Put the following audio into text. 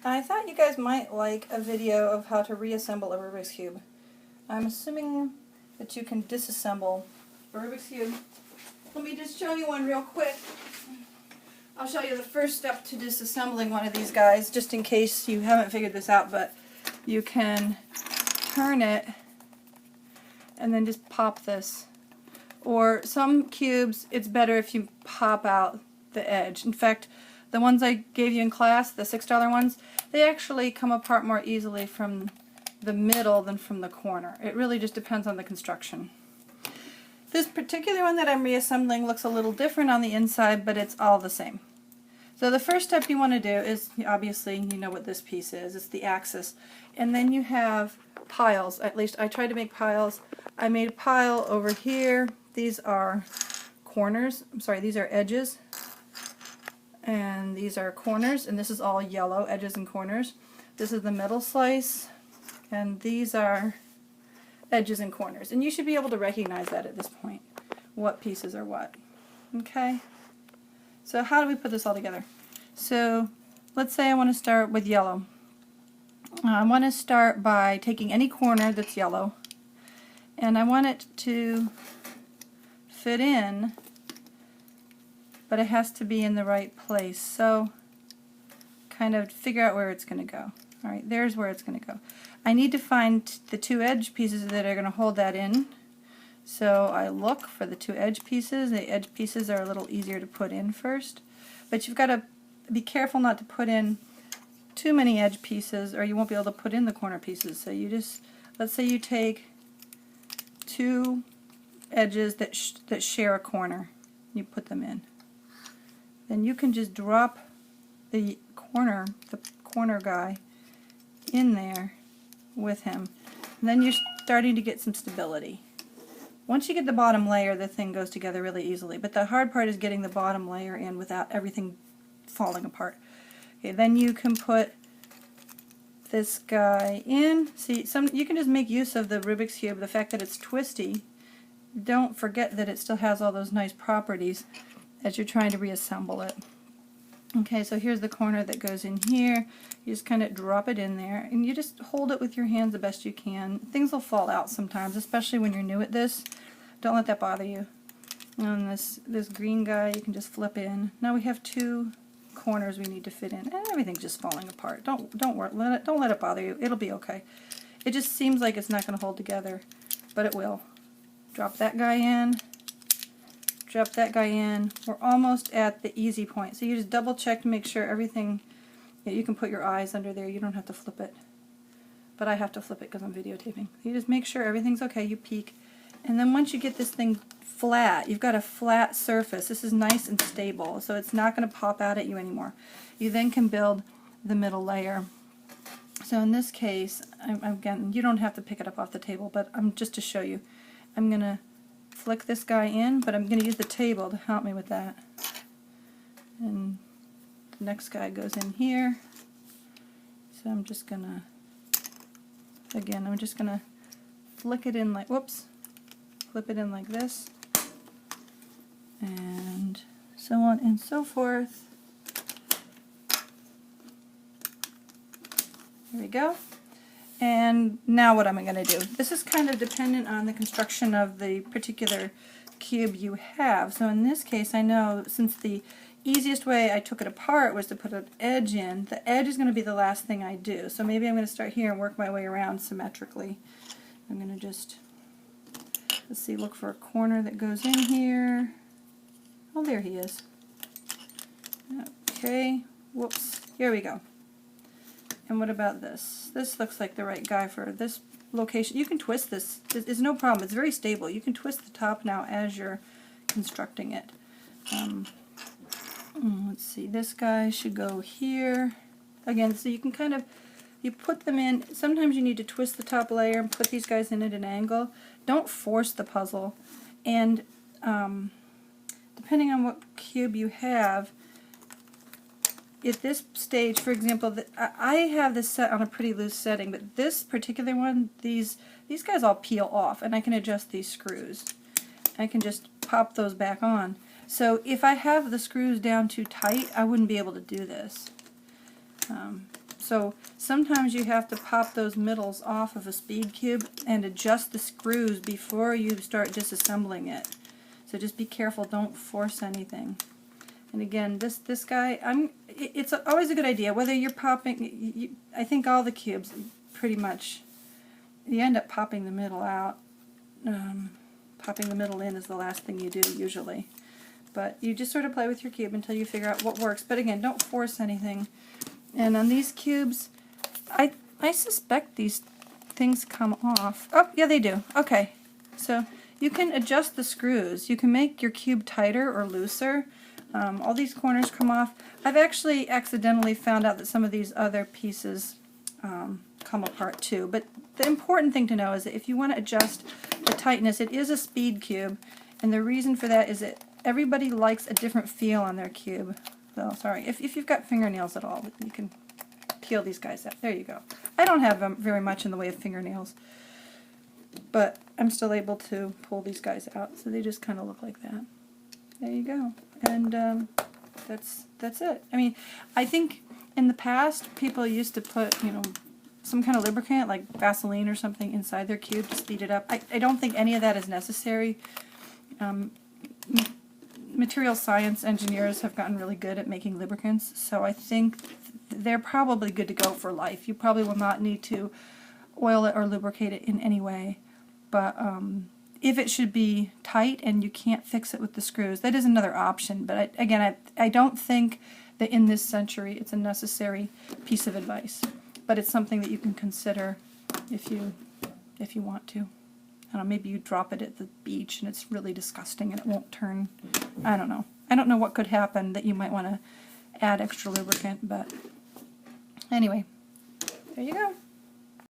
I thought you guys might like a video of how to reassemble a Rubik's Cube. I'm assuming that you can disassemble a Rubik's Cube. Let me just show you one real quick. I'll show you the first step to disassembling one of these guys, just in case you haven't figured this out, but you can turn it and then just pop this. Or some cubes, it's better if you pop out the edge. In fact, the ones I gave you in class, the $6 ones, they actually come apart more easily from the middle than from the corner. It really just depends on the construction. This particular one that I'm reassembling looks a little different on the inside, but it's all the same. So the first step you want to do is, obviously, you know what this piece is. It's the axis. And then you have piles. At least I tried to make piles. I made a pile over here. These are corners. I'm sorry, these are edges. And these are corners. And this is all yellow, edges and corners. This is the middle slice. And these are edges and corners. And you should be able to recognize that at this point, what pieces are what. Okay? So how do we put this all together? So let's say I want to start with yellow. I want to start by taking any corner that's yellow, and I want it to fit in, but it has to be in the right place. So kind of figure out where it's going to go. Alright, there's where it's going to go. I need to find the two edge pieces that are going to hold that in. So I look for the two edge pieces. The edge pieces are a little easier to put in first. But you've got to be careful not to put in too many edge pieces, or you won't be able to put in the corner pieces. So you just, let's say you take two edges that share a corner. You put them in. Then you can just drop the corner guy in there with him. And then you're starting to get some stability. Once you get the bottom layer, the thing goes together really easily. But the hard part is getting the bottom layer in without everything falling apart. Okay, then you can put this guy in. See, you can just make use of the Rubik's Cube, the fact that it's twisty. Don't forget that it still has all those nice properties as you're trying to reassemble it. Okay, so here's the corner that goes in here. You just kind of drop it in there, and you just hold it with your hands the best you can. Things will fall out sometimes, especially when you're new at this. Don't let that bother you. And this green guy, you can just flip in. Now we have two corners we need to fit in, and everything's just falling apart. Don't worry. Don't let it bother you. It'll be okay. It just seems like it's not going to hold together, but it will. Drop that guy in. Drop that guy in. We're almost at the easy point. So you just double check to make sure everything, you can put your eyes under there. You don't have to flip it. But I have to flip it because I'm videotaping. You just make sure everything's okay. You peek. And then once you get this thing flat, you've got a flat surface. This is nice and stable, so it's not going to pop out at you anymore. You then can build the middle layer. So in this case, again, you don't have to pick it up off the table, but just to show you, I'm going to flick this guy in, but I'm going to use the table to help me with that. And the next guy goes in here. So I'm just going to, again, I'm just going to flick it in like, whoops, flip it in like this, and so on and so forth. There we go. And now what am I going to do? This is kind of dependent on the construction of the particular cube you have. So in this case, I know since the easiest way I took it apart was to put an edge in, the edge is going to be the last thing I do. So maybe I'm going to start here and work my way around symmetrically. I'm going to just, let's see, look for a corner that goes in here. Oh, there he is. Okay, whoops, here we go. And what about this? This looks like the right guy for this location. You can twist this. It's no problem. It's very stable. You can twist the top now as you're constructing it. Let's see. This guy should go here. Again, so you can kind of, you put them in. Sometimes you need to twist the top layer and put these guys in at an angle. Don't force the puzzle. And depending on what cube you have, at this stage, for example, I have this set on a pretty loose setting, but this particular one, these guys all peel off, and I can adjust these screws. I can just pop those back on. So if I have the screws down too tight, I wouldn't be able to do this. So sometimes you have to pop those middles off of a speed cube and adjust the screws before you start disassembling it. So just be careful, don't force anything. And again, this guy, it's always a good idea, whether you're popping, I think all the cubes pretty much, you end up popping the middle out. Popping the middle in is the last thing you do usually. But you just sort of play with your cube until you figure out what works. But again, don't force anything. And on these cubes, I suspect these things come off. Oh, yeah, they do. Okay. So you can adjust the screws. You can make your cube tighter or looser. All these corners come off. I've actually accidentally found out that some of these other pieces come apart too. But the important thing to know is that if you want to adjust the tightness, it is a speed cube. And the reason for that is that everybody likes a different feel on their cube. So, sorry, if you've got fingernails at all, you can peel these guys out. There you go. I don't have very much in the way of fingernails, but I'm still able to pull these guys out, so they just kind of look like that. There you go. And that's it. I mean, I think in the past, people used to put, you know, some kind of lubricant, like Vaseline or something, inside their cube to speed it up. I don't think any of that is necessary. Material science engineers have gotten really good at making lubricants, so I think they're probably good to go for life. You probably will not need to oil it or lubricate it in any way. But if it should be tight and you can't fix it with the screws, that is another option. But again, I don't think that in this century it's a necessary piece of advice. But it's something that you can consider if you want to. I don't know, maybe you drop it at the beach and it's really disgusting and it won't turn. I don't know. I don't know what could happen that you might want to add extra lubricant, but anyway, there you go.